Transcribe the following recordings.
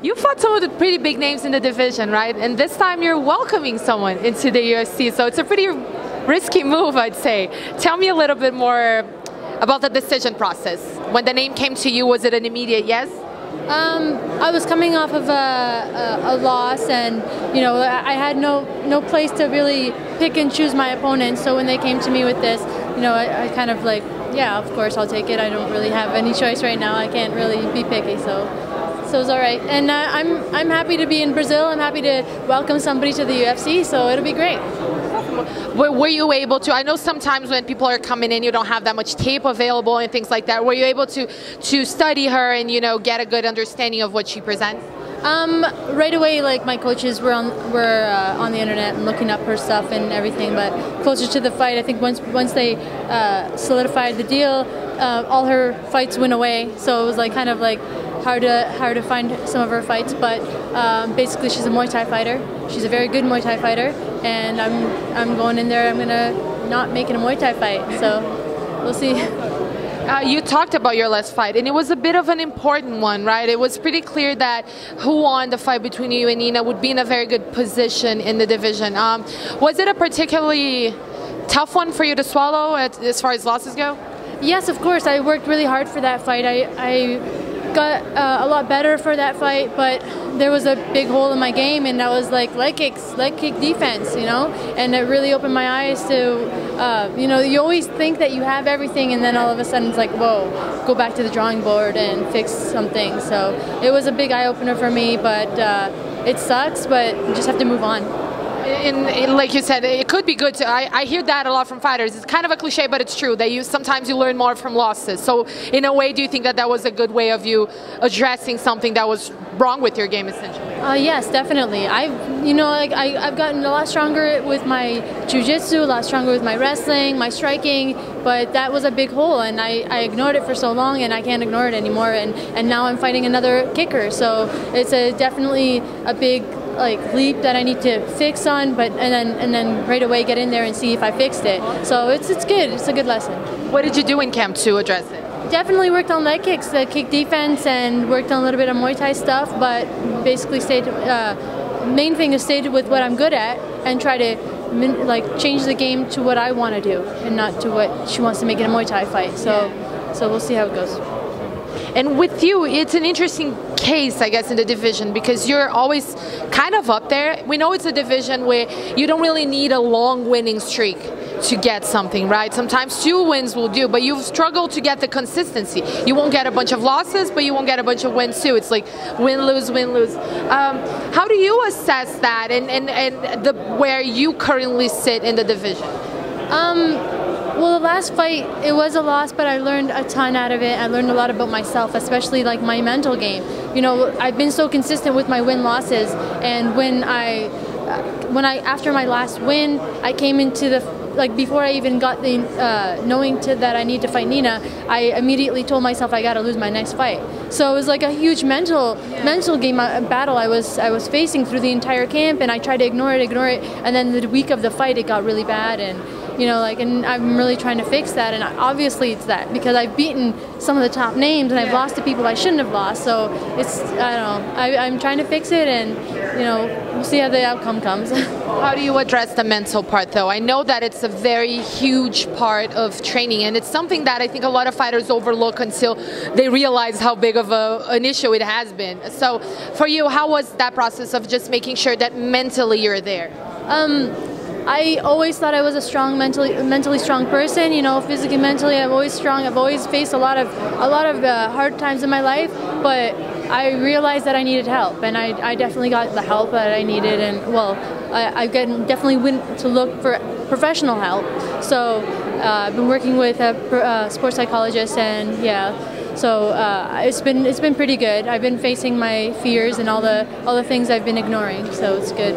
You fought some of the pretty big names in the division, right? And this time you're welcoming someone into the UFC, so it's a pretty risky move, I'd say. Tell me a little bit more about the decision process. When the name came to you, was it an immediate yes? I was coming off of a loss, and I had no place to really pick and choose my opponents. So when they came to me with this, I kind of like, yeah, of course I'll take it. I don't really have any choice right now. I can't really be picky, so it's all right. And I'm happy to be in Brazil. I'm happy to welcome somebody to the UFC, so it'll be great. Were you able to, I know sometimes when people are coming in, you don't have that much tape available and things like that. Were you able to study her and, get a good understanding of what she presents? Right away, like my coaches were on the internet and looking up her stuff and everything. But closer to the fight, I think once they solidified the deal, all her fights went away. So it was like kind of like hard to find some of her fights. But basically, she's a Muay Thai fighter. She's a very good Muay Thai fighter, and I'm going in there. I'm gonna not make it a Muay Thai fight. So we'll see. You talked about your last fight, and it was a bit of an important one, right? It was pretty clear that who won the fight between you and Nina would be in a very good position in the division. Was it a particularly tough one for you to swallow as far as losses go? Yes, of course. I worked really hard for that fight. I got a lot better for that fight, but there was a big hole in my game, and that was like leg kick defense, and it really opened my eyes to, you always think that you have everything, and then all of a sudden it's like, whoa, go back to the drawing board and fix something. So it was a big eye-opener for me, but it sucks, but you just have to move on. Like you said, it could be good to, I hear that a lot from fighters. It's kind of a cliche, but it's true that sometimes you learn more from losses. So in a way, do you think that was a good way of you addressing something that was wrong with your game, essentially? Yes, definitely. I've gotten a lot stronger with my jiu-jitsu, a lot stronger with my wrestling, my striking, but that was a big hole, and I ignored it for so long, and I can't ignore it anymore. And now I'm fighting another kicker, so it's definitely a big leap that I need to fix on, and then right away get in there and see if I fixed it. So it's good. It's a good lesson. What did you do in camp to address it? Definitely worked on leg kicks, the kick defense, and worked on a little bit of Muay Thai stuff. But basically, main thing is stay with what I'm good at and try to change the game to what I want to do, and not to what she wants to make it a Muay Thai fight. So we'll see how it goes. And with you, it's an interesting case, I guess, in the division, because you're always kind of up there. We know it's a division where you don't really need a long winning streak to get something, right? Sometimes 2 wins will do, but you've struggled to get the consistency. You won't get a bunch of losses, but you won't get a bunch of wins too. It's like win, lose, win, lose. How do you assess that and where you currently sit in the division? Well, the last fight, it was a loss, but I learned a ton out of it. I learned a lot about myself, especially like my mental game. I've been so consistent with my win-losses, and when I after my last win, I came into before I even got the knowing that I need to fight Nina, I immediately told myself I got to lose my next fight. So it was like a huge mental game battle I was facing through the entire camp, and I tried to ignore it, and then the week of the fight it got really bad, and and I'm really trying to fix that, and obviously it's that, because I've beaten some of the top names, and I've lost to people I shouldn't have lost, so it's, I don't know, I'm trying to fix it, and, we'll see how the outcome comes. How do you address the mental part, though? I know that it's a very huge part of training, and it's something that I think a lot of fighters overlook until they realize how big of an issue it has been. So for you, how was that process of just making sure that mentally you're there? I always thought I was a mentally strong person. Physically, mentally, I'm always strong. I've always faced a lot of hard times in my life, but I realized that I needed help, and I definitely got the help that I needed. And I definitely went to look for professional help. So I've been working with a sports psychologist, and so it's been pretty good. I've been facing my fears and all the things I've been ignoring, so it's good.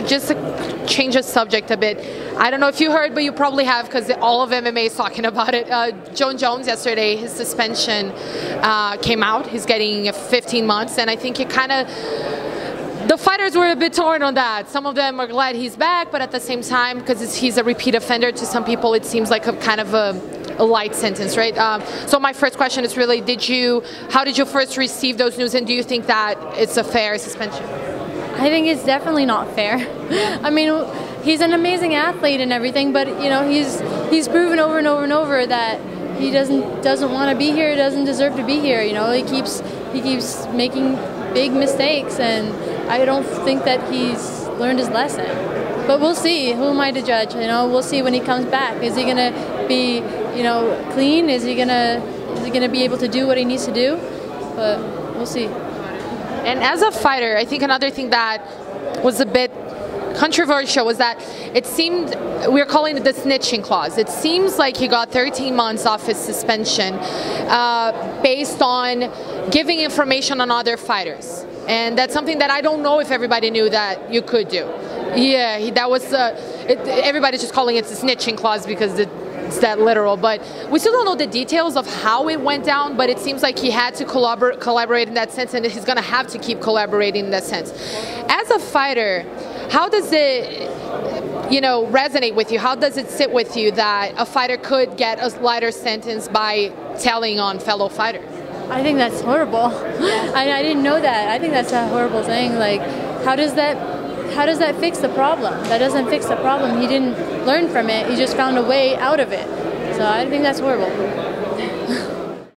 Just to change the subject a bit, I don't know if you heard, but you probably have, because all of MMA is talking about it. Jon Jones yesterday, his suspension came out. He's getting 15 months, and I think it kind of, the fighters were a bit torn on that. Some of them are glad he's back, but at the same time, because he's a repeat offender, to some people it seems like a kind of a light sentence, right? So my first question is really, how did you first receive those news, and do you think that it's a fair suspension? I think it's definitely not fair. I mean, he's an amazing athlete and everything, but you know, he's proven over and over and over that he doesn't want to be here, doesn't deserve to be here. You know, he keeps making big mistakes, and I don't think that he's learned his lesson. But we'll see. Who am I to judge? You know, we'll see when he comes back. Is he gonna be, you know, clean? Is he gonna be able to do what he needs to do? But we'll see. And as a fighter, I think another thing that was a bit controversial was that it seemed, we're calling it the snitching clause. It seems like he got 13 months off his suspension based on giving information on other fighters. And that's something that I don't know if everybody knew that you could do. Yeah, that was, everybody's just calling it the snitching clause because it's that literal, but we still don't know the details of how it went down, but it seems like he had to collaborate in that sense, and he's going to have to keep collaborating in that sense. As a fighter, how does it, you know, resonate with you? How does it sit with you that a fighter could get a lighter sentence by telling on fellow fighters? I think that's horrible. I didn't know that. I think that's a horrible thing. Like, how does that fix the problem? That doesn't fix the problem. He didn't learn from it. He just found a way out of it. So I think that's horrible.